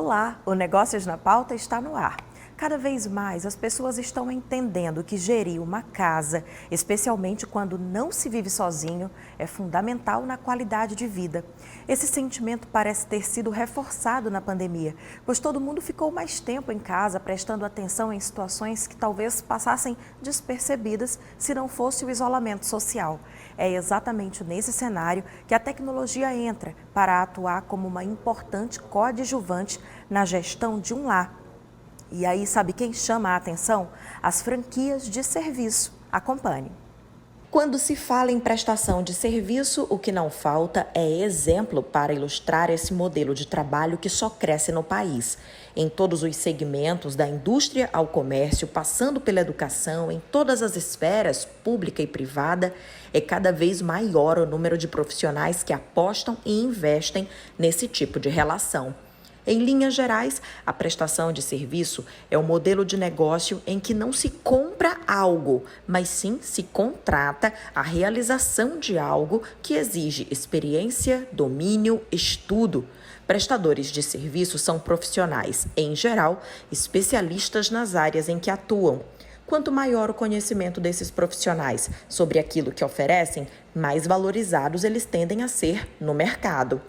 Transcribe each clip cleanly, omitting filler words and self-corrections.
Olá, o Negócios na Pauta está no ar. Cada vez mais as pessoas estão entendendo que gerir uma casa, especialmente quando não se vive sozinho, é fundamental na qualidade de vida. Esse sentimento parece ter sido reforçado na pandemia, pois todo mundo ficou mais tempo em casa, prestando atenção em situações que talvez passassem despercebidas se não fosse o isolamento social. É exatamente nesse cenário que a tecnologia entra para atuar como uma importante coadjuvante na gestão de um lar. E aí, sabe quem chama a atenção? As franquias de serviço. Acompanhe. Quando se fala em prestação de serviço, o que não falta é exemplo para ilustrar esse modelo de trabalho que só cresce no país. Em todos os segmentos, da indústria ao comércio, passando pela educação, em todas as esferas, pública e privada, é cada vez maior o número de profissionais que apostam e investem nesse tipo de relação. Em linhas gerais, a prestação de serviço é um modelo de negócio em que não se compra algo, mas sim se contrata a realização de algo que exige experiência, domínio, estudo. Prestadores de serviço são profissionais, em geral, especialistas nas áreas em que atuam. Quanto maior o conhecimento desses profissionais sobre aquilo que oferecem, mais valorizados eles tendem a ser no mercado.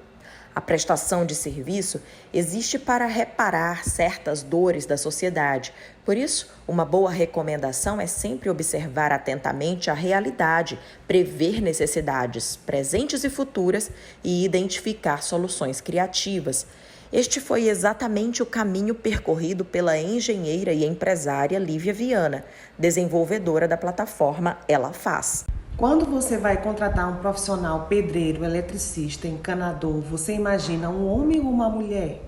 A prestação de serviço existe para reparar certas dores da sociedade. Por isso, uma boa recomendação é sempre observar atentamente a realidade, prever necessidades presentes e futuras e identificar soluções criativas. Este foi exatamente o caminho percorrido pela engenheira e empresária Lívia Viana, desenvolvedora da plataforma Ela Faz. Quando você vai contratar um profissional pedreiro, eletricista, encanador, você imagina um homem ou uma mulher?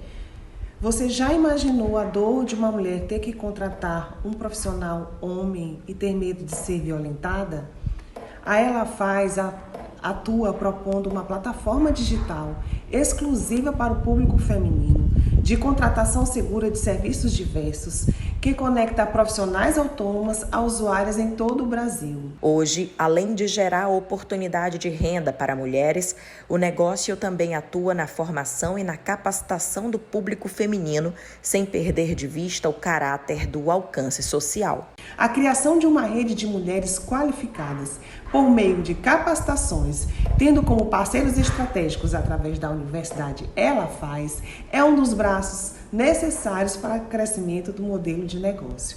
Você já imaginou a dor de uma mulher ter que contratar um profissional homem e ter medo de ser violentada? A Ela Faz atua propondo uma plataforma digital exclusiva para o público feminino, de contratação segura de serviços diversos, que conecta profissionais autônomas a usuárias em todo o Brasil. Hoje, além de gerar oportunidade de renda para mulheres, o negócio também atua na formação e na capacitação do público feminino, sem perder de vista o caráter do alcance social. A criação de uma rede de mulheres qualificadas por meio de capacitações, tendo como parceiros estratégicos através da Universidade Ela Faz, é um dos braços necessários para o crescimento do modelo de negócio.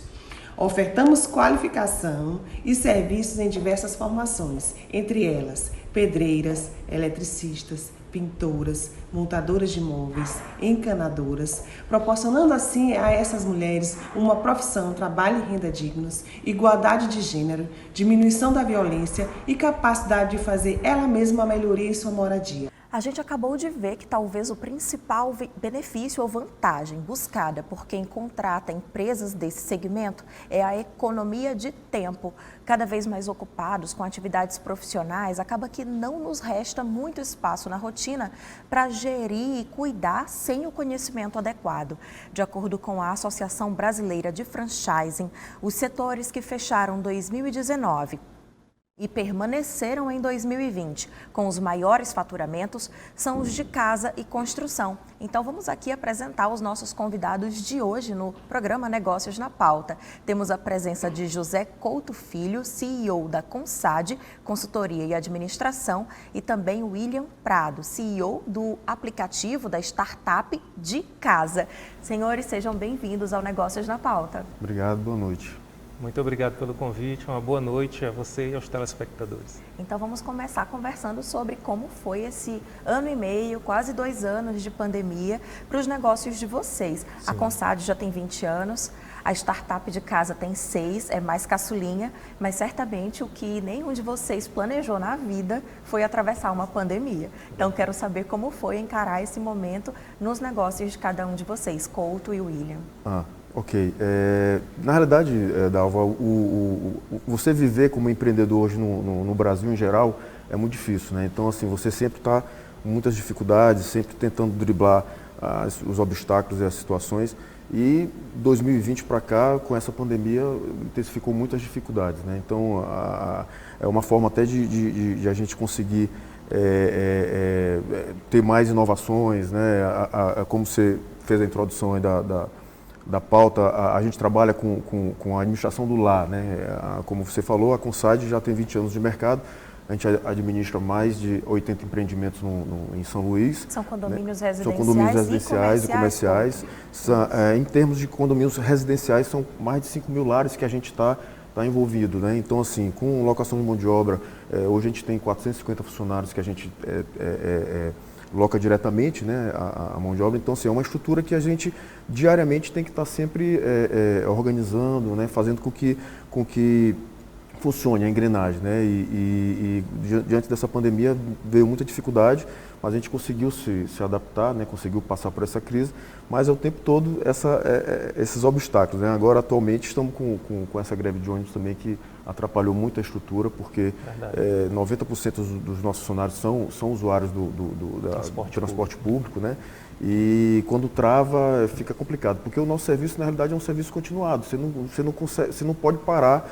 Ofertamos qualificação e serviços em diversas formações, entre elas pedreiras, eletricistas, pintoras, montadoras de móveis, encanadoras, proporcionando assim a essas mulheres uma profissão, trabalho e renda dignos, igualdade de gênero, diminuição da violência e capacidade de fazer ela mesma a melhoria em sua moradia. A gente acabou de ver que talvez o principal benefício ou vantagem buscada por quem contrata empresas desse segmento é a economia de tempo. Cada vez mais ocupados com atividades profissionais, acaba que não nos resta muito espaço na rotina para gerir e cuidar sem o conhecimento adequado. De acordo com a Associação Brasileira de Franchising, os setores que fecharam 2019 e permaneceram em 2020 com os maiores faturamentos são os de casa e construção. Então vamos aqui apresentar os nossos convidados de hoje no programa Negócios na Pauta. Temos a presença de José Couto Filho, CEO da Consad, Consultoria e Administração, e também William Prado, CEO do aplicativo da startup de casa. Senhores, sejam bem-vindos ao Negócios na Pauta. Obrigado, boa noite. Muito obrigado pelo convite, uma boa noite a você e aos telespectadores. Então vamos começar conversando sobre como foi esse ano e meio, quase 2 anos de pandemia para os negócios de vocês. Sim. A Consad já tem 20 anos, a startup de casa tem 6, é mais caçulinha, mas certamente o que nenhum de vocês planejou na vida foi atravessar uma pandemia. Então quero saber como foi encarar esse momento nos negócios de cada um de vocês, Couto e William. Ok. Na realidade, Dalva, você viver como empreendedor hoje no Brasil em geral é muito difícil, né? Então, assim, você sempre está com muitas dificuldades, sempre tentando driblar os obstáculos e as situações. E 2020 para cá, com essa pandemia, intensificou muitas dificuldades, né? Então, é uma forma até de a gente conseguir ter mais inovações, né? Como você fez a introdução aí da pauta, a gente trabalha com a administração do lar, né? Como você falou, a Consad já tem 20 anos de mercado, a gente administra mais de 80 empreendimentos em São Luís. São condomínios né? residenciais, são condomínios residenciais e comerciais. Em termos de condomínios residenciais, são mais de 5 mil lares que a gente está envolvido, né? Então, assim, com locação de mão de obra, hoje a gente tem 450 funcionários que a gente loca diretamente, né, a mão de obra. Então, assim, é uma estrutura que a gente diariamente tem que estar sempre organizando, né, fazendo com que funcione a engrenagem, né? E diante dessa pandemia veio muita dificuldade, mas a gente conseguiu se adaptar, né? Conseguiu passar por essa crise, mas é o tempo todo esses obstáculos, né? Agora, atualmente, estamos com essa greve de ônibus também que atrapalhou muito a estrutura, porque 90% dos nossos funcionários são usuários do transporte público, né? E quando trava, fica complicado, porque o nosso serviço, na realidade, é um serviço continuado. Você não pode parar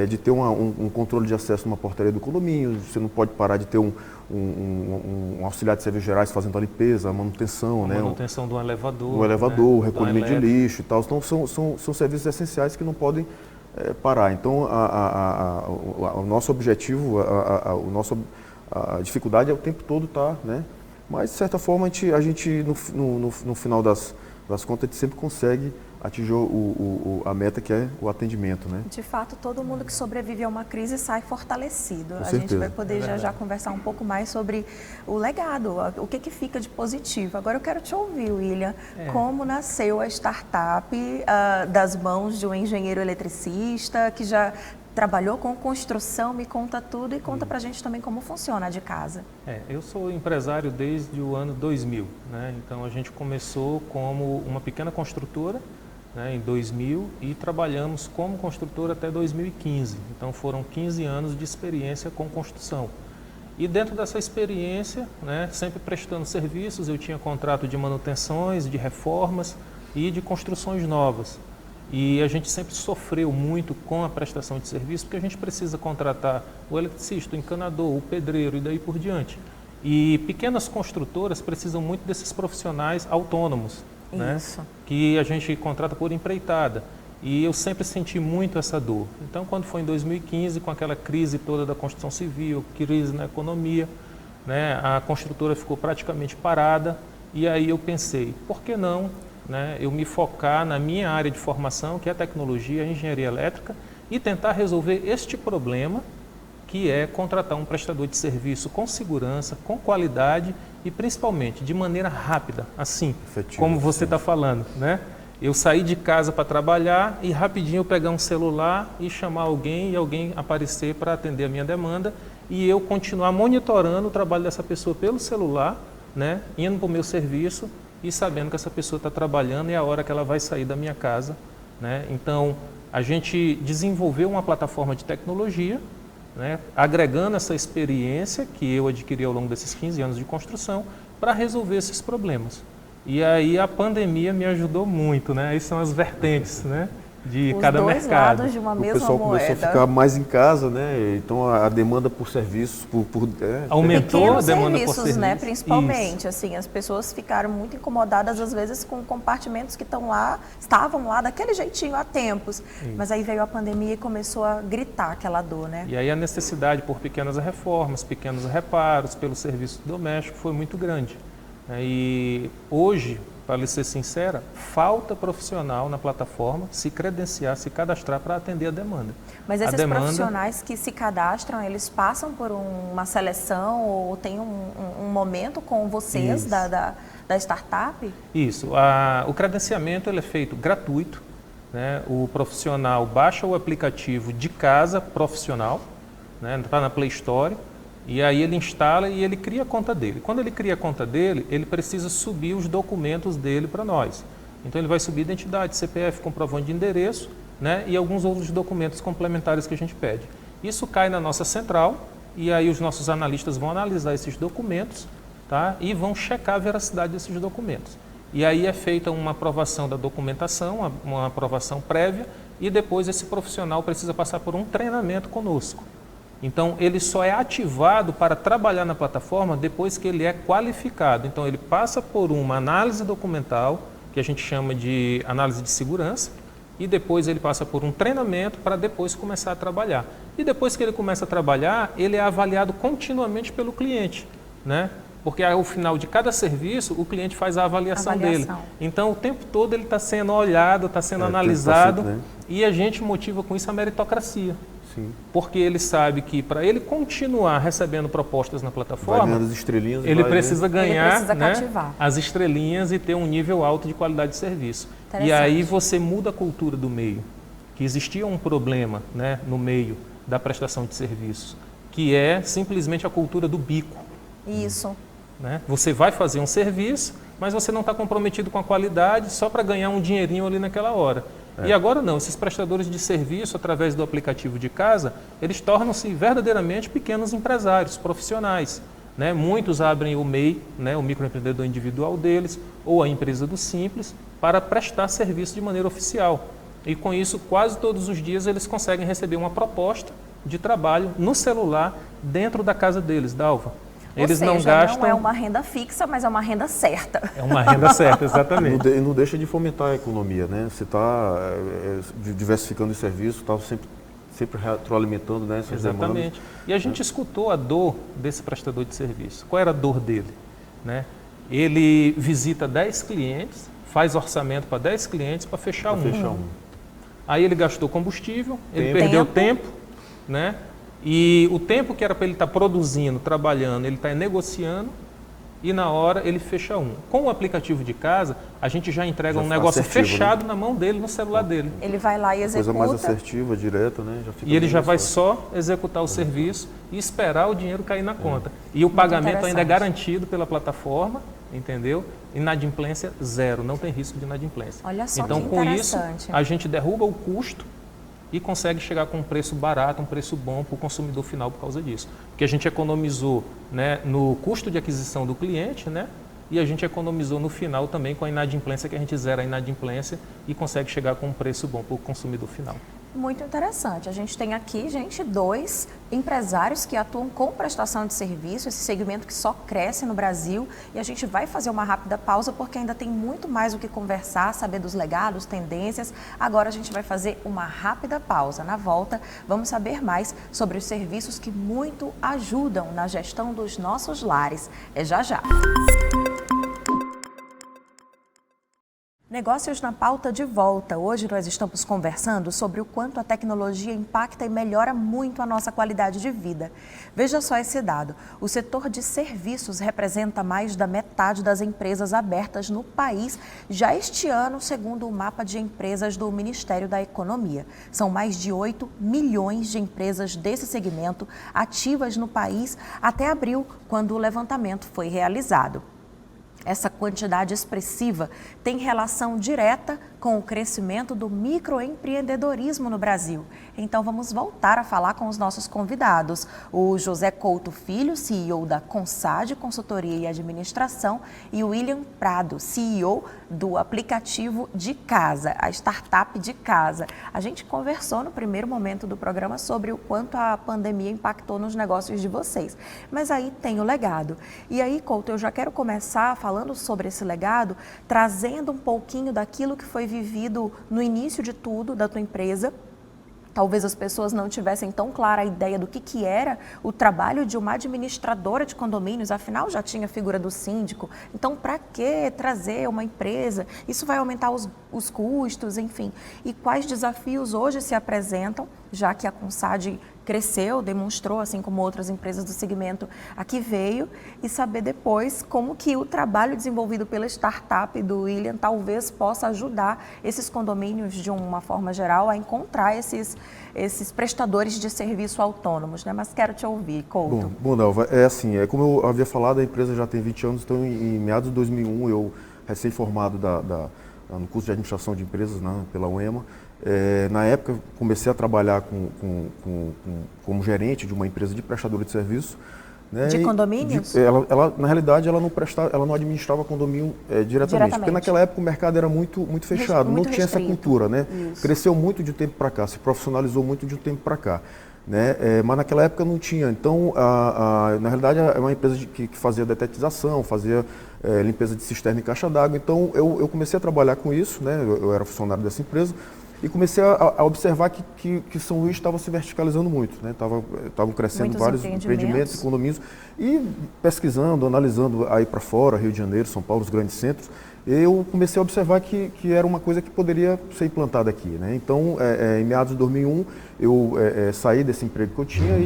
de ter um controle de acesso numa portaria do condomínio, você não pode parar de ter um auxiliar de serviços gerais fazendo a limpeza, a manutenção, a manutenção do elevador, o recolhimento de lixo e tal. Então, são serviços essenciais que não podem parar. Então, o nosso objetivo, a dificuldade é o tempo todo estar, né? Mas, de certa forma, a gente no final das contas, a gente sempre consegue atingir a meta, que é o atendimento, né? De fato, todo mundo que sobrevive a uma crise sai fortalecido. Com a certeza. gente vai poder já conversar um pouco mais sobre o legado, o que fica de positivo. Agora eu quero te ouvir, William, como nasceu a startup das mãos de um engenheiro eletricista que já trabalhou com construção, me conta tudo e conta pra gente também como funciona a de casa. Eu sou empresário desde o ano 2000, né? Então a gente começou como uma pequena construtora, né, em 2000 e trabalhamos como construtora até 2015. Então foram 15 anos de experiência com construção. E dentro dessa experiência, né, sempre prestando serviços, eu tinha contrato de manutenções, de reformas e de construções novas. E a gente sempre sofreu muito com a prestação de serviço, porque a gente precisa contratar o eletricista, o encanador, o pedreiro e daí por diante. E pequenas construtoras precisam muito desses profissionais autônomos, né? Que a gente contrata por empreitada. E eu sempre senti muito essa dor. Então, quando foi em 2015, com aquela crise toda da construção civil, crise na economia, né, a construtora ficou praticamente parada. E aí eu pensei, por que não, né, eu me focar na minha área de formação, que é a tecnologia, a engenharia elétrica, e tentar resolver este problema, que é contratar um prestador de serviço com segurança, com qualidade e principalmente de maneira rápida, assim, efetivo, como você está falando, né? Eu sair de casa para trabalhar e rapidinho eu pegar um celular e chamar alguém e alguém aparecer para atender a minha demanda e eu continuar monitorando o trabalho dessa pessoa pelo celular, né? Indo para o meu serviço e sabendo que essa pessoa está trabalhando e a hora que ela vai sair da minha casa, né? Então, a gente desenvolveu uma plataforma de tecnologia, né, agregando essa experiência que eu adquiri ao longo desses 15 anos de construção para resolver esses problemas. E aí a pandemia me ajudou muito, né? Aí são as vertentes, né, de cada mercado. Os dois lados de uma mesma moeda. O pessoal começou a ficar mais em casa, né? Então a demanda por serviços, aumentou a demanda por serviços, né? Principalmente, assim, as pessoas ficaram muito incomodadas às vezes com compartimentos que estavam lá daquele jeitinho há tempos. Mas aí veio a pandemia e começou a gritar aquela dor, né? E aí a necessidade por pequenas reformas, pequenos reparos, pelo serviço doméstico foi muito grande. E hoje, para lhe ser sincera, falta profissional na plataforma se credenciar, se cadastrar para atender a demanda. Mas esses profissionais que se cadastram, eles passam por uma seleção ou tem um momento com vocês da startup? Isso. O credenciamento ele é feito gratuito, né? O profissional baixa o aplicativo de casa profissional, né? Está na Play Store. E aí ele instala e ele cria a conta dele. Quando ele cria a conta dele, ele precisa subir os documentos dele para nós. Então ele vai subir identidade, CPF, comprovante de endereço, né, e alguns outros documentos complementares que a gente pede. Isso cai na nossa central e aí os nossos analistas vão analisar esses documentos, tá, e vão checar a veracidade desses documentos. E aí é feita uma aprovação da documentação, uma aprovação prévia, e depois esse profissional precisa passar por um treinamento conosco. Então, ele só é ativado para trabalhar na plataforma depois que ele é qualificado. Então, ele passa por uma análise documental, que a gente chama de análise de segurança, e depois ele passa por um treinamento para depois começar a trabalhar. E depois que ele começa a trabalhar, ele é avaliado continuamente pelo cliente, né? Porque ao final de cada serviço, o cliente faz a avaliação dele. Então, o tempo todo ele está sendo olhado, está sendo analisado, né? E a gente motiva com isso a meritocracia. Sim. Porque ele sabe que para ele continuar recebendo propostas na plataforma, as estrelinhas, ele precisa ganhar, né, as estrelinhas e ter um nível alto de qualidade de serviço. E aí você muda a cultura do meio, que existia um problema, né, no meio da prestação de serviços, que é simplesmente a cultura do bico. Isso. Né? Você vai fazer um serviço, mas você não está comprometido com a qualidade só para ganhar um dinheirinho ali naquela hora. E agora não, esses prestadores de serviço, através do aplicativo de casa, eles tornam-se verdadeiramente pequenos empresários, profissionais. Né? Muitos abrem o MEI, né, o microempreendedor individual deles, ou a empresa do Simples, para prestar serviço de maneira oficial. E com isso, quase todos os dias, eles conseguem receber uma proposta de trabalho no celular dentro da casa deles, Dalva. Eles Ou seja, não gastam... não é uma renda fixa, mas é uma renda certa. É uma renda certa, exatamente. E não deixa de fomentar a economia, né? Você está diversificando o serviço, está sempre retroalimentando, né, essas Exatamente. demandas. E a gente escutou a dor desse prestador de serviço. Qual era a dor dele? Né? Ele visita 10 clientes, faz orçamento para 10 clientes para fechar um. Aí ele gastou combustível, ele perdeu tempo, né? E o tempo que era para ele estar produzindo, trabalhando, ele está negociando e na hora ele fecha um. Com o aplicativo de casa, a gente já entrega um negócio fechado, né, na mão dele, no celular dele. Ele vai lá e executa. Coisa mais assertiva, direta, né? Já fica e ele já vai só executar o serviço e esperar o dinheiro cair na conta. E o pagamento ainda é garantido pela plataforma, entendeu? Inadimplência zero, não tem risco de inadimplência. Olha só, então, que com isso, interessante. a gente derruba o custo e consegue chegar com um preço barato, um preço bom para o consumidor final por causa disso. Porque a gente economizou, né, no custo de aquisição do cliente, né, e a gente economizou no final também com a inadimplência, que a gente zera a inadimplência e consegue chegar com um preço bom para o consumidor final. Muito interessante. A gente tem aqui, gente, 2 empresários que atuam com prestação de serviço, esse segmento que só cresce no Brasil. E a gente vai fazer uma rápida pausa porque ainda tem muito mais o que conversar, saber dos legados, tendências. Agora a gente vai fazer uma rápida pausa. Na volta, vamos saber mais sobre os serviços que muito ajudam na gestão dos nossos lares. É já já. Negócios na pauta de volta. Hoje nós estamos conversando sobre o quanto a tecnologia impacta e melhora muito a nossa qualidade de vida. Veja só esse dado. O setor de serviços representa mais da metade das empresas abertas no país já este ano, segundo o mapa de empresas do Ministério da Economia. São mais de 8 milhões de empresas desse segmento ativas no país até abril, quando o levantamento foi realizado. Essa quantidade expressiva tem relação direta com o crescimento do microempreendedorismo no Brasil. Então vamos voltar a falar com os nossos convidados. O José Couto Filho, CEO da Consad Consultoria e Administração, e o William Prado, CEO do aplicativo de casa, a startup de casa. A gente conversou no primeiro momento do programa sobre o quanto a pandemia impactou nos negócios de vocês. Mas aí tem o legado. E aí, Couto, eu já quero começar falando sobre esse legado, trazendo um pouquinho daquilo que foi vivido no início de tudo da tua empresa. Talvez as pessoas não tivessem tão clara a ideia do que era o trabalho de uma administradora de condomínios, afinal já tinha a figura do síndico. Então, para que trazer uma empresa? Isso vai aumentar os custos, enfim. E quais desafios hoje se apresentam, já que a Consad cresceu, demonstrou, assim como outras empresas do segmento aqui veio, e saber depois como que o trabalho desenvolvido pela startup do William talvez possa ajudar esses condomínios, de uma forma geral, a encontrar esses prestadores de serviço autônomos, né? Mas quero te ouvir, Couto. Bom, Dalva, como eu havia falado, a empresa já tem 20 anos, então em meados de 2001, eu, recém-formado no curso de administração de empresas, né, pela UEMA, na época comecei a trabalhar como gerente de uma empresa de prestadora de serviço. Né, de condomínios? Na realidade, ela não administrava condomínio diretamente, porque naquela época o mercado era muito fechado, muito não tinha restrito. essa cultura, né? Isso. Cresceu muito de um tempo para cá, se profissionalizou muito de um tempo para cá. né? Mas naquela época não tinha. Então, na realidade, é uma empresa que fazia detetização, fazia limpeza de cisterna e caixa d'água. Então, eu comecei a trabalhar com isso, né? Eu era funcionário dessa empresa e comecei a observar que São Luís estava se verticalizando muito, né? Estavam crescendo Muitos vários empreendimentos, condomínios, e pesquisando, analisando aí para fora, Rio de Janeiro, São Paulo, os grandes centros, eu comecei a observar que era uma coisa que poderia ser implantada aqui, né? Então, em meados de 2001, eu saí desse emprego que eu tinha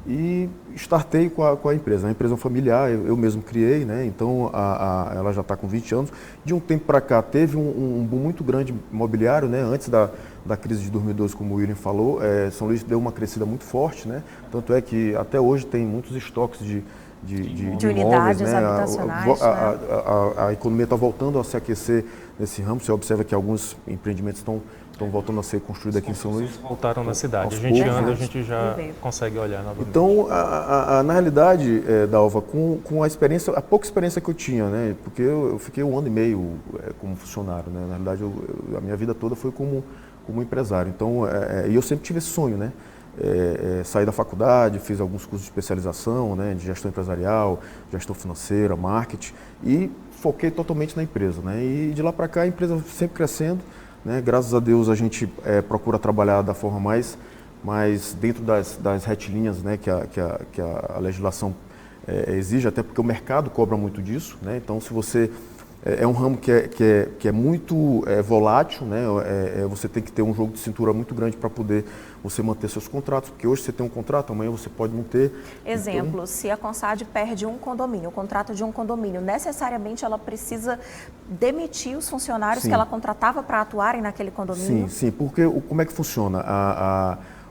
e startei com a empresa. A empresa familiar, eu mesmo criei, né? Então, ela já está com 20 anos. De um tempo para cá, teve um boom muito grande imobiliário, né? Antes da crise de 2012, como o William falou, São Luís deu uma crescida muito forte, né? Tanto é que até hoje tem muitos estoques de unidades, imóveis, né? habitacionais. A economia está voltando a se aquecer nesse ramo. Você observa que alguns empreendimentos estão voltando a ser construídos aqui em São Luís. Voltaram na cidade. A Aos gente poucos, anda, né? a gente já consegue olhar novamente. Então, na realidade, Dalva, com a pouca experiência que eu tinha, né? Porque eu fiquei 1 ano e meio como funcionário, né? Na realidade, a minha vida toda foi como empresário. Então, e eu sempre tive esse sonho, né? Saí da faculdade, fiz alguns cursos de especialização, né, de gestão empresarial, gestão financeira, marketing, e foquei totalmente na empresa, né? E de lá para cá a empresa sempre crescendo, né? Graças a Deus a gente procura trabalhar da forma mais dentro das retilíneas, né, que a legislação exige, até porque o mercado cobra muito disso, né? Então, se você é um ramo que é muito volátil, né? Você tem que ter um jogo de cintura muito grande para poder você manter seus contratos, porque hoje você tem um contrato, amanhã você pode não ter. Exemplo, então, se a Consad perde um condomínio, o contrato de um condomínio, necessariamente ela precisa demitir os funcionários que ela contratava para atuarem naquele condomínio? Sim, porque como é que funciona?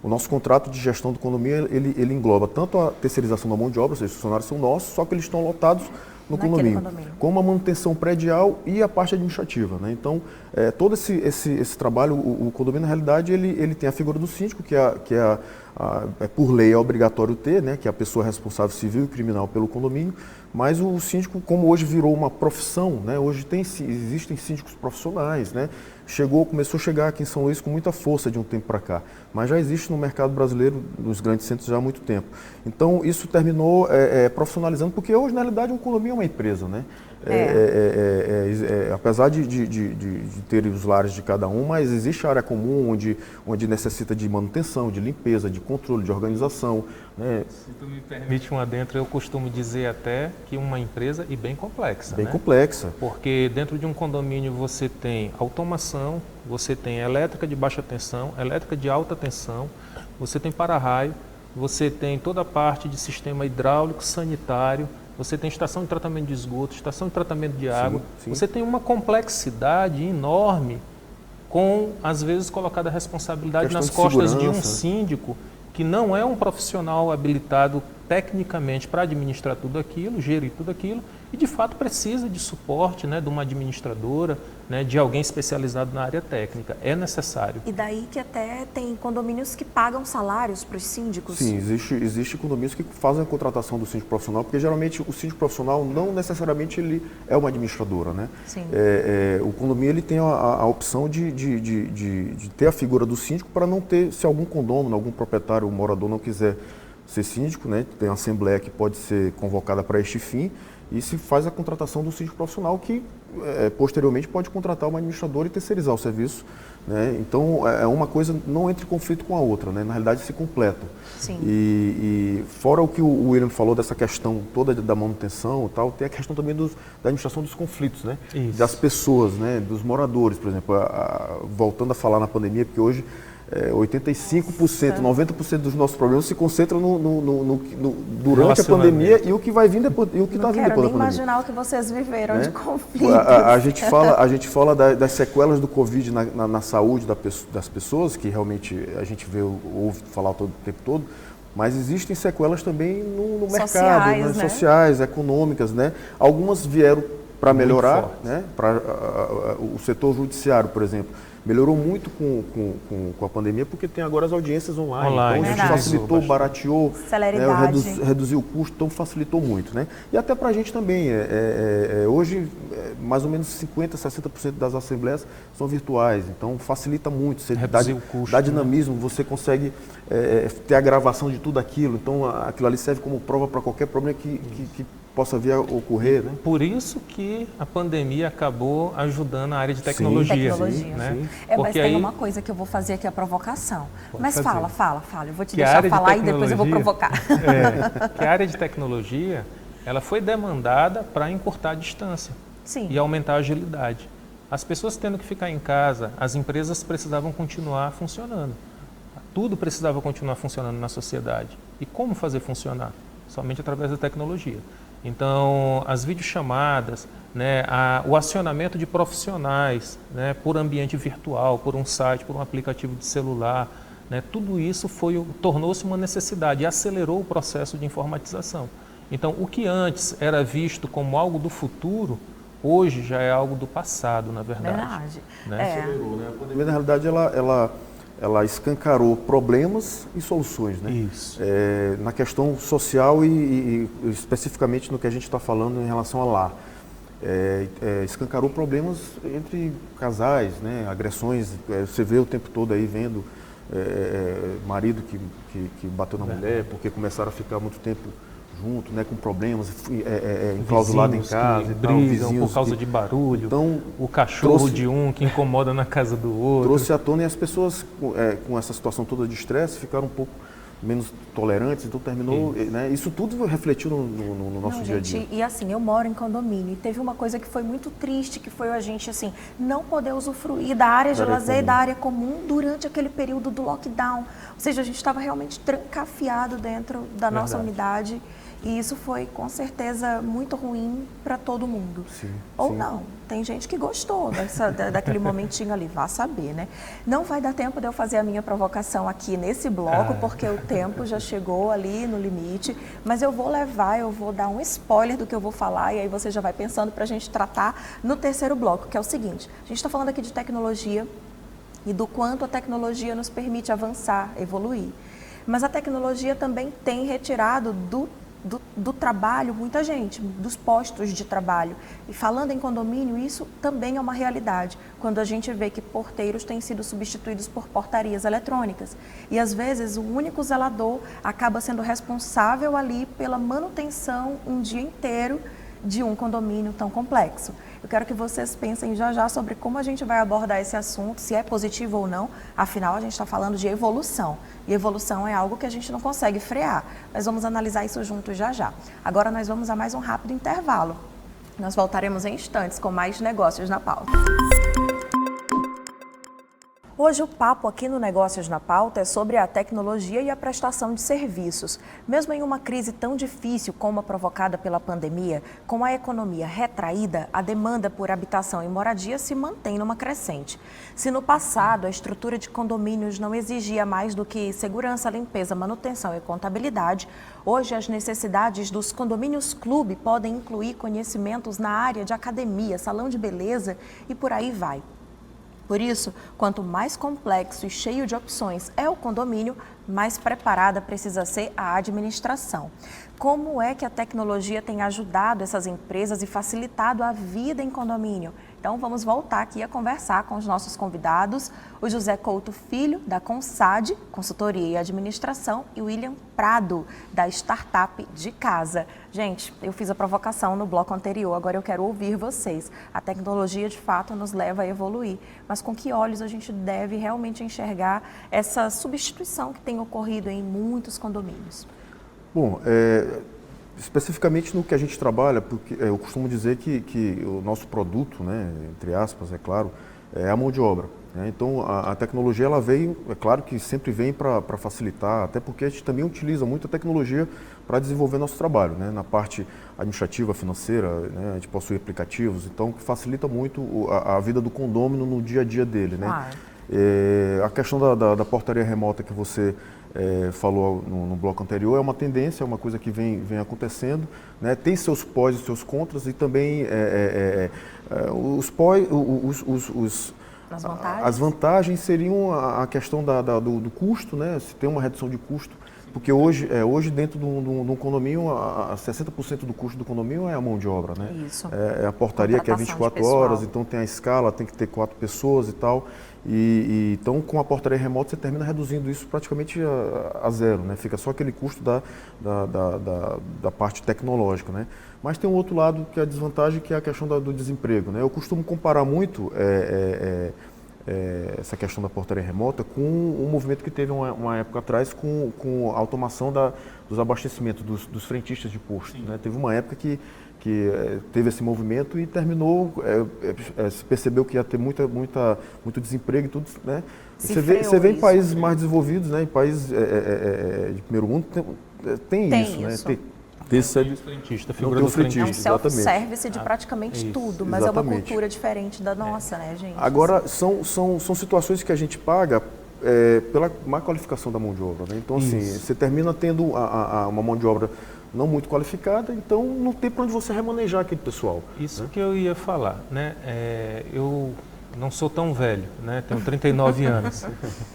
O nosso contrato de gestão do condomínio, ele engloba tanto a terceirização da mão de obra, ou seja, os funcionários são nossos, só que eles estão lotados no condomínio, como a manutenção predial e a parte administrativa, né? Então, todo esse trabalho, o condomínio, na realidade, ele tem a figura do síndico, que por lei é obrigatório ter, né? Que é a pessoa responsável civil e criminal pelo condomínio, mas o síndico, como hoje virou uma profissão, né? Hoje existem síndicos profissionais, né? Começou a chegar aqui em São Luís com muita força de um tempo para cá, mas já existe no mercado brasileiro, nos grandes centros, já há muito tempo. Então, isso terminou profissionalizando, porque hoje, na realidade, um condomínio é uma empresa, né? Apesar de ter os lares de cada um, mas existe a área comum onde necessita de manutenção, de limpeza, de controle, de organização, né? Se tu me permite um adentro, eu costumo dizer até que uma empresa e bem complexa. Bem né? complexa. Porque dentro de um condomínio você tem automação, você tem elétrica de baixa tensão, elétrica de alta tensão, você tem para-raio, você tem toda a parte de sistema hidráulico, sanitário, você tem estação de tratamento de esgoto, estação de tratamento de água. Sim. Você tem uma complexidade enorme com, às vezes, colocada a responsabilidade nas costas de um síndico que não é um profissional habilitado tecnicamente para administrar tudo aquilo, gerir tudo aquilo, e de fato precisa de suporte, né, de uma administradora, né, de alguém especializado na área técnica. É necessário. E daí que até tem condomínios que pagam salários para os síndicos? Sim, existe condomínios que fazem a contratação do síndico profissional, porque geralmente o síndico profissional não necessariamente ele é uma administradora, né? Sim. O condomínio ele tem a opção de ter a figura do síndico para não ter, se algum condômino, algum proprietário, um morador não quiser ser síndico, né? Tem uma assembleia que pode ser convocada para este fim e se faz a contratação do síndico profissional que posteriormente pode contratar uma administradora e terceirizar o serviço, né? Então, uma coisa não entra em conflito com a outra, né? Na realidade se completam. Sim. E fora o que o William falou dessa questão toda da manutenção e tal, tem a questão também da administração dos conflitos, né? Isso. Das pessoas, né? Dos moradores, por exemplo, voltando a falar na pandemia, porque hoje 85%, 90% dos nossos problemas se concentram durante a pandemia e o que vai vir depois, e o que está vindo depois da pandemia. Não quero nem imaginar o que vocês viveram, né? De conflitos. A gente fala das sequelas do Covid na saúde das pessoas, que realmente a gente ouve falar todo o tempo todo, mas existem sequelas também no mercado, sociais, né? Sociais, econômicas, né? Algumas vieram para melhorar, né? O setor judiciário, por exemplo. Melhorou muito com a pandemia, porque tem agora as audiências online. Então, a gente Verdade. facilitou, barateou, Celeridade. reduziu o custo, então facilitou muito, né? E até para a gente também. Hoje, mais ou menos 50%, 60% das assembleias são virtuais, então facilita muito. Você Reduzir o custo, dá dinamismo, você consegue ter a gravação de tudo aquilo. Então, aquilo ali serve como prova para qualquer problema que possa vir a ocorrer, né? Por isso que a pandemia acabou ajudando a área de tecnologia. Tecnologia. Né? Sim. Mas Porque tem aí, uma coisa que eu vou fazer aqui, a provocação. Mas fazer. fala. Eu vou te Que a deixar área de falar e depois eu vou tecnologia- provocar. que a área de tecnologia, ela foi demandada para encurtar a distância Sim. e aumentar a agilidade. As pessoas tendo que ficar em casa, as empresas precisavam continuar funcionando. Tudo precisava continuar funcionando na sociedade. E como fazer funcionar? Somente através da tecnologia. Então, as videochamadas, né, o acionamento de profissionais, né, por ambiente virtual, por um site, por um aplicativo de celular, né, tudo isso tornou-se uma necessidade e acelerou o processo de informatização. Então, o que antes era visto como algo do futuro, hoje já é algo do passado, na verdade. Né? Acelerou, né? A pandemia, na realidade, ela escancarou problemas e soluções, né? Isso. Na questão social e especificamente no que a gente está falando em relação a lar. Escancarou problemas entre casais, né? Agressões, você vê o tempo todo aí vendo marido que bateu na mulher porque começaram a ficar muito tempo junto, né? Com problemas, enclausulado em casa, que e tal, brigam vizinhos por causa que- de barulho, Então, o cachorro trouxe- de um que incomoda na casa do outro. trouxe à tona e as pessoas com essa situação toda de estresse ficaram um pouco menos tolerantes, então terminou, né? Isso tudo refletiu no nosso Não, dia a gente, dia. e assim, eu moro em condomínio e teve uma coisa que foi muito triste, que foi a gente, assim, não poder usufruir da área de Da área lazer e comum. da área comum durante aquele período do lockdown. Ou seja, a gente estava realmente trancafiado dentro da nossa Verdade. unidade e isso foi, com certeza, muito ruim para todo mundo. Sim, Ou sim. não, tem gente que gostou daquele momentinho ali, vá saber, né? Não vai dar tempo de eu fazer a minha provocação aqui nesse bloco, porque o tempo já chegou ali no limite, mas eu vou dar um spoiler do que eu vou falar e aí você já vai pensando para a gente tratar no terceiro bloco, que é o seguinte, a gente está falando aqui de tecnologia e do quanto a tecnologia nos permite avançar, evoluir. Mas a tecnologia também tem retirado do trabalho muita gente, dos postos de trabalho. E falando em condomínio, isso também é uma realidade, quando a gente vê que porteiros têm sido substituídos por portarias eletrônicas. E às vezes o único zelador acaba sendo responsável ali pela manutenção um dia inteiro de um condomínio tão complexo. Eu quero que vocês pensem já sobre como a gente vai abordar esse assunto, se é positivo ou não. Afinal, a gente está falando de evolução. E evolução é algo que a gente não consegue frear. Nós vamos analisar isso juntos já. Agora nós vamos a mais um rápido intervalo. Nós voltaremos em instantes com mais negócios na pauta. Hoje o papo aqui no Negócios na Pauta é sobre a tecnologia e a prestação de serviços. Mesmo em uma crise tão difícil como a provocada pela pandemia, com a economia retraída, a demanda por habitação e moradia se mantém numa crescente. Se no passado a estrutura de condomínios não exigia mais do que segurança, limpeza, manutenção e contabilidade, hoje as necessidades dos condomínios clube podem incluir conhecimentos na área de academia, salão de beleza e por aí vai. Por isso, quanto mais complexo e cheio de opções é o condomínio, mais preparada precisa ser a administração. Como é que a tecnologia tem ajudado essas empresas e facilitado a vida em condomínio? Então, vamos voltar aqui a conversar com os nossos convidados, o José Couto Filho, da Consad, Consultoria e Administração, e o William Prado, da Startup de Casa. Gente, eu fiz a provocação no bloco anterior, agora eu quero ouvir vocês. A tecnologia, de fato, nos leva a evoluir, mas com que olhos a gente deve realmente enxergar essa substituição que tem ocorrido em muitos condomínios? Bom, especificamente no que a gente trabalha, porque eu costumo dizer que o nosso produto, né, entre aspas, é claro, é a mão de obra, né? Então, a tecnologia, ela veio, é claro que sempre vem para facilitar, até porque a gente também utiliza muito a tecnologia para desenvolver nosso trabalho, né? Na parte administrativa, financeira, né? A gente possui aplicativos, então, que facilita muito a vida do condômino no dia a dia dele, né? A questão da portaria remota que você falou no bloco anterior é uma tendência, é uma coisa que vem acontecendo, né? Tem seus pós e seus contras e também As vantagens? As vantagens seriam a questão do custo, né? Se tem uma redução de custo, porque hoje dentro de um condomínio, 60% do custo do condomínio é a mão de obra, né? Isso. É a portaria que é 24 horas, então tem a escala, tem que ter 4 pessoas e tal. Então, com a portaria remota, você termina reduzindo isso praticamente a zero, né? Fica só aquele custo da parte tecnológica, né? Mas tem um outro lado que é a desvantagem, que é a questão do desemprego, né? Eu costumo comparar muito essa questão da portaria remota com um movimento que teve uma época atrás com a automação dos abastecimentos dos frentistas de posto, né? Teve uma época que teve esse movimento e terminou, se percebeu que ia ter muito desemprego e tudo, né? Você vê em países mais desenvolvidos, né? Em países de primeiro mundo tem isso, né? Tem esse frentista, não tem o frentista, é um self-service de praticamente tudo, mas exatamente. É uma cultura diferente da nossa, né, gente? Agora, são situações que a gente paga pela má qualificação da mão de obra, né? Então, assim, você termina tendo uma mão de obra não muito qualificada, então não tem para onde você remanejar aquele pessoal. Isso, né? Que eu ia falar, né? Eu não sou tão velho, né? Tenho 39 anos.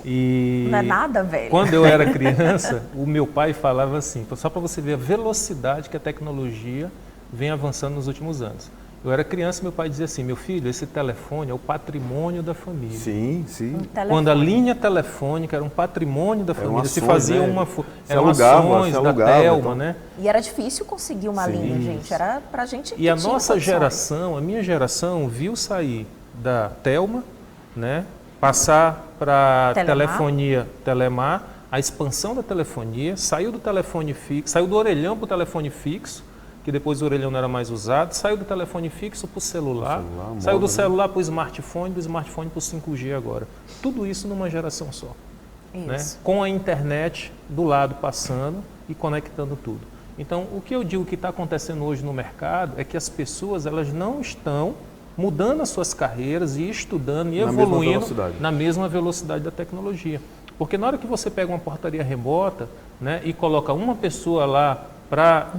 E não é nada velho. Quando eu era criança, o meu pai falava assim, só para você ver a velocidade que a tecnologia vem avançando nos últimos anos. Eu era criança e meu pai dizia assim, meu filho, esse telefone é o patrimônio da família. Sim, sim. Quando a linha telefônica era um patrimônio da família, se fazia eram ações da Telma, então. né? E era difícil conseguir uma linha, gente. Era pra gente E a nossa geração, a minha geração, viu sair da Telma, né? Passar para telefonia Telemar, a expansão da telefonia, saiu do telefone fixo, saiu do orelhão para o telefone fixo, que depois o orelhão não era mais usado, saiu do telefone fixo para o celular, saiu do celular para o smartphone, do smartphone para o 5G agora. Tudo isso numa geração só. Né? Com a internet do lado passando e conectando tudo. Então, o que eu digo que está acontecendo hoje no mercado é que as pessoas elas não estão mudando as suas carreiras e estudando e evoluindo na mesma velocidade da tecnologia. Porque na hora que você pega uma portaria remota, né, e coloca uma pessoa lá para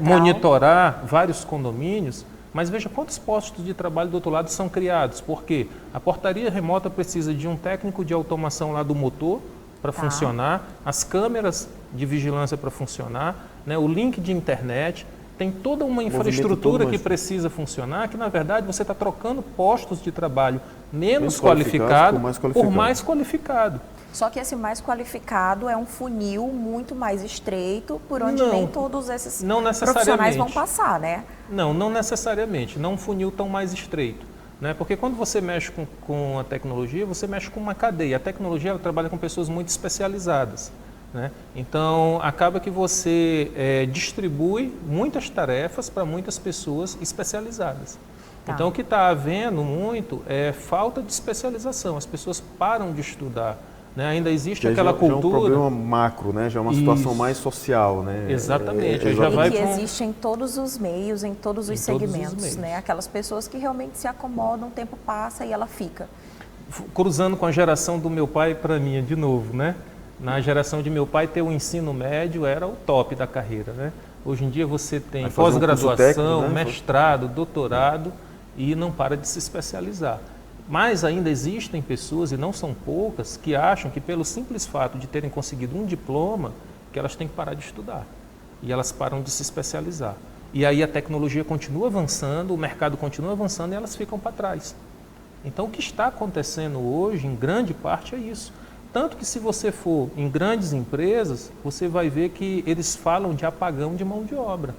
monitorar vários condomínios, mas veja quantos postos de trabalho do outro lado são criados, porque a portaria remota precisa de um técnico de automação lá do motor para funcionar, as câmeras de vigilância para funcionar, né, o link de internet, tem toda uma infraestrutura que precisa funcionar, que na verdade você está trocando postos de trabalho menos qualificados por mais qualificado. Só que esse mais qualificado é um funil muito mais estreito, por onde nem todos esses profissionais vão passar, né? Não necessariamente, não um funil tão mais estreito. Né? Porque quando você mexe com a tecnologia, você mexe com uma cadeia. A tecnologia ela trabalha com pessoas muito especializadas. Né? Então, acaba que você distribui muitas tarefas para muitas pessoas especializadas. Então, o que está havendo muito é falta de especialização. As pessoas param de estudar. Né? Ainda existe aquela cultura... Já é um problema macro, né? Já é uma situação mais social. Né? Exatamente. E que existe em todos os meios, em todos os segmentos. Né? Aquelas pessoas que realmente se acomodam, o tempo passa e ela fica. Cruzando com a geração do meu pai para a minha, de novo, né? Na geração de meu pai, ter o ensino médio era o top da carreira. Né? Hoje em dia você tem pós-graduação, mestrado, doutorado e não para de se especializar. Mas ainda existem pessoas, e não são poucas, que acham que pelo simples fato de terem conseguido um diploma, que elas têm que parar de estudar. E elas param de se especializar. E aí a tecnologia continua avançando, o mercado continua avançando e elas ficam para trás. Então o que está acontecendo hoje, em grande parte, é isso. Tanto que se você for em grandes empresas, você vai ver que eles falam de apagão de mão de obra.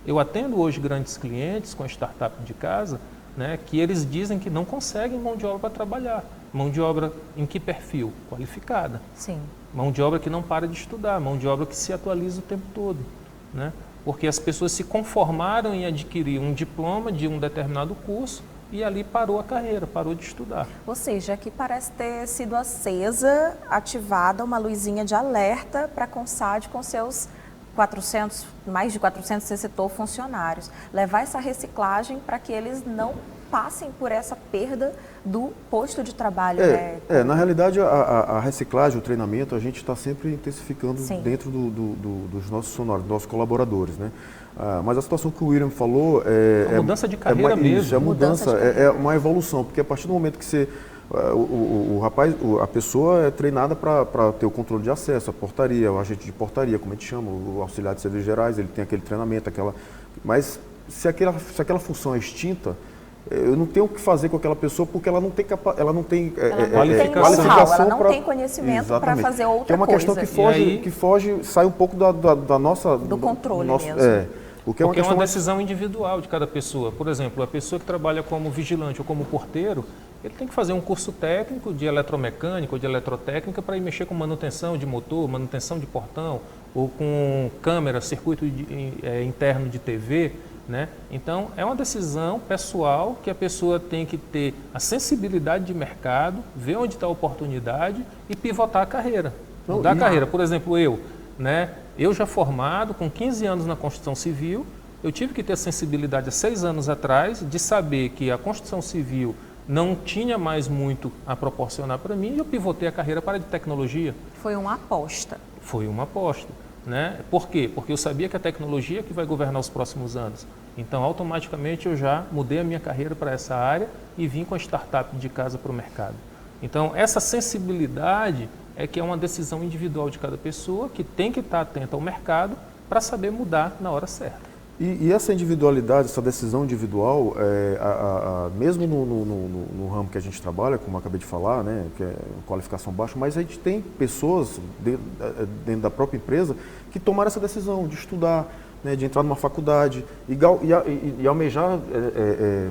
Eu atendo hoje grandes clientes com a startup de casa, né, que eles dizem que não conseguem mão de obra para trabalhar. Mão de obra em que perfil? Qualificada. Sim. Mão de obra que não para de estudar, mão de obra que se atualiza o tempo todo. Né? Porque as pessoas se conformaram em adquirir um diploma de um determinado curso e ali parou a carreira, parou de estudar. Ou seja, aqui parece ter sido acesa, ativada uma luzinha de alerta para a Consad com seus mais de 400, você citou, funcionários. Levar essa reciclagem para que eles não passem por essa perda do posto de trabalho. Na realidade, a reciclagem, o treinamento, a gente está sempre intensificando dentro dos nossos funcionários, dos nossos colaboradores. Né? Mas a situação que o William falou mudança de carreira mesmo. É mudança, é uma evolução, porque a partir do momento que você O rapaz, a pessoa é treinada para ter o controle de acesso, a portaria, o agente de portaria, como a gente chama, o auxiliar de serviços gerais, ele tem aquele treinamento, mas se aquela função é extinta, eu não tenho o que fazer com aquela pessoa porque ela não tem qualificação, ela não tem conhecimento para fazer outra coisa. Que é uma questão que foge, sai um pouco da nossa... Do controle mesmo. Porque é uma decisão individual de cada pessoa. Por exemplo, a pessoa que trabalha como vigilante ou como porteiro, ele tem que fazer um curso técnico de eletromecânica ou de eletrotécnica para ir mexer com manutenção de motor, manutenção de portão, ou com câmera, circuito interno de TV, né? Então, é uma decisão pessoal que a pessoa tem que ter a sensibilidade de mercado, ver onde está a oportunidade e pivotar a carreira. Mudar a carreira. Por exemplo, eu já formado, com 15 anos na construção civil, eu tive que ter a sensibilidade há 6 anos atrás de saber que a construção civil não tinha mais muito a proporcionar para mim e eu pivotei a carreira para a de tecnologia. Foi uma aposta. Foi uma aposta. Né? Por quê? Porque eu sabia que a tecnologia que vai governar os próximos anos. Então, automaticamente, eu já mudei a minha carreira para essa área e vim com a startup de casa para o mercado. Então, essa sensibilidade é que é uma decisão individual de cada pessoa que tem que estar atenta ao mercado para saber mudar na hora certa. E essa individualidade, essa decisão individual, mesmo no ramo que a gente trabalha, como eu acabei de falar, né, que é qualificação baixa, mas a gente tem pessoas dentro da própria empresa que tomaram essa decisão de estudar, né, de entrar numa faculdade e almejar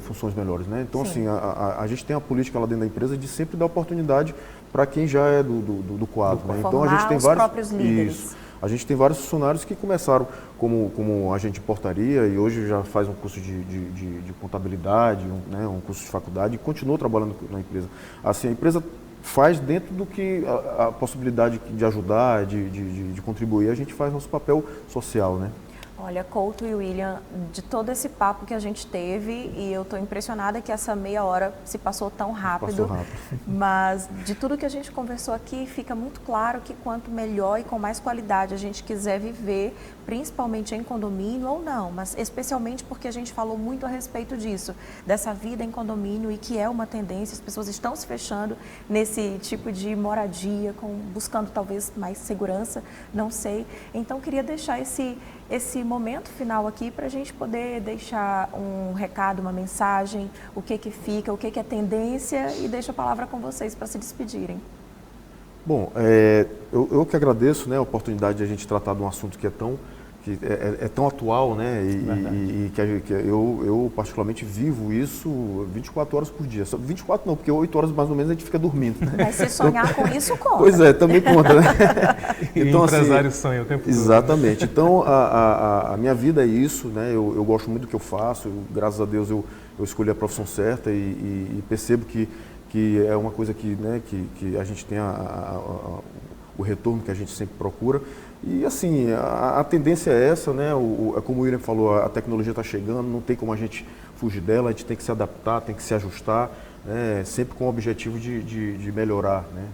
funções melhores. Né? Então, assim, a gente tem a política lá dentro da empresa de sempre dar oportunidade para quem já é do quadro. Né? Então, a gente tem vários próprios líderes. A gente tem vários funcionários que começaram como agente de portaria e hoje já faz um curso de contabilidade, um curso de faculdade e continua trabalhando na empresa. Assim, a empresa faz dentro do que a possibilidade de ajudar, de contribuir, a gente faz nosso papel social, né? Olha, Couto e William, de todo esse papo que a gente teve, e eu estou impressionada que essa meia hora se passou tão rápido. Passou rápido. Mas de tudo que a gente conversou aqui, fica muito claro que quanto melhor e com mais qualidade a gente quiser viver, principalmente em condomínio ou não, mas especialmente porque a gente falou muito a respeito disso, dessa vida em condomínio e que é uma tendência, as pessoas estão se fechando nesse tipo de moradia, buscando talvez mais segurança, não sei. Então, queria deixar esse momento final aqui para a gente poder deixar um recado, uma mensagem, o que fica, o que é tendência e deixo a palavra com vocês para se despedirem. Bom, eu que agradeço, né, a oportunidade de a gente tratar de um assunto que é tão atual, né, e que eu particularmente vivo isso 24 horas por dia. Só 24 não, porque 8 horas mais ou menos a gente fica dormindo. Né? Mas se sonhar com isso, conta. Pois é, também conta, né? Então, o empresário sonha o tempo todo. Exatamente. Então, a minha vida é isso, né? Eu gosto muito do que eu faço, graças a Deus eu escolhi a profissão certa e percebo que é uma coisa que a gente tem o retorno que a gente sempre procura. E assim, a tendência é essa, né? Como o William falou, a tecnologia está chegando, não tem como a gente fugir dela, a gente tem que se adaptar, tem que se ajustar, né? Sempre com o objetivo de melhorar, né?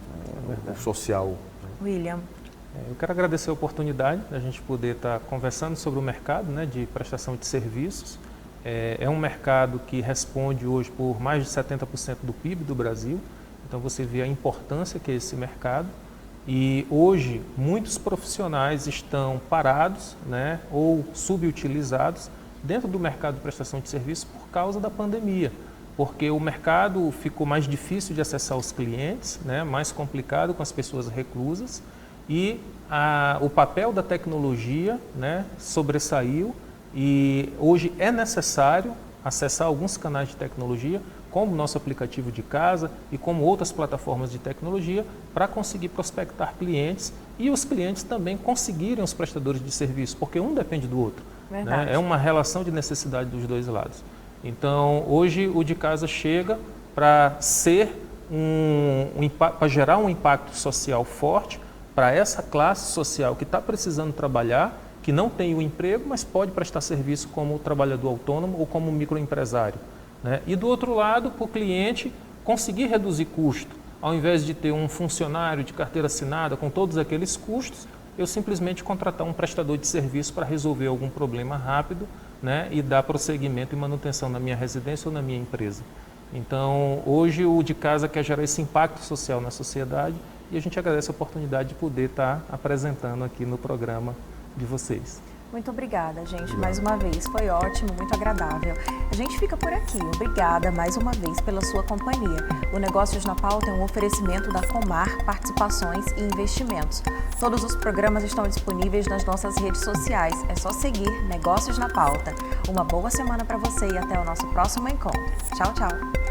O social. William. Eu quero agradecer a oportunidade da gente poder estar conversando sobre o mercado, né, de prestação de serviços. É um mercado que responde hoje por mais de 70% do PIB do Brasil, então você vê a importância que é esse mercado. E hoje muitos profissionais estão parados, né, ou subutilizados dentro do mercado de prestação de serviços por causa da pandemia, porque o mercado ficou mais difícil de acessar os clientes, né, mais complicado com as pessoas reclusas e o papel da tecnologia, né, sobressaiu e hoje é necessário acessar alguns canais de tecnologia, como o nosso aplicativo de casa e como outras plataformas de tecnologia, para conseguir prospectar clientes e os clientes também conseguirem os prestadores de serviço, porque um depende do outro. Né? É uma relação de necessidade dos dois lados. Então, hoje o de casa chega para ser para gerar um impacto social forte para essa classe social que está precisando trabalhar, que não tem o emprego, mas pode prestar serviço como trabalhador autônomo ou como microempresário. Né? E do outro lado, para o cliente conseguir reduzir custo, ao invés de ter um funcionário de carteira assinada com todos aqueles custos, eu simplesmente contratar um prestador de serviço para resolver algum problema rápido, né, e dar prosseguimento e manutenção na minha residência ou na minha empresa. Então, hoje o De Casa quer gerar esse impacto social na sociedade e a gente agradece a oportunidade de poder estar apresentando aqui no programa de vocês. Muito obrigada, gente, mais uma vez. Foi ótimo, muito agradável. A gente fica por aqui. Obrigada mais uma vez pela sua companhia. O Negócios na Pauta é um oferecimento da Comar Participações e Investimentos. Todos os programas estão disponíveis nas nossas redes sociais. É só seguir Negócios na Pauta. Uma boa semana para você e até o nosso próximo encontro. Tchau, tchau.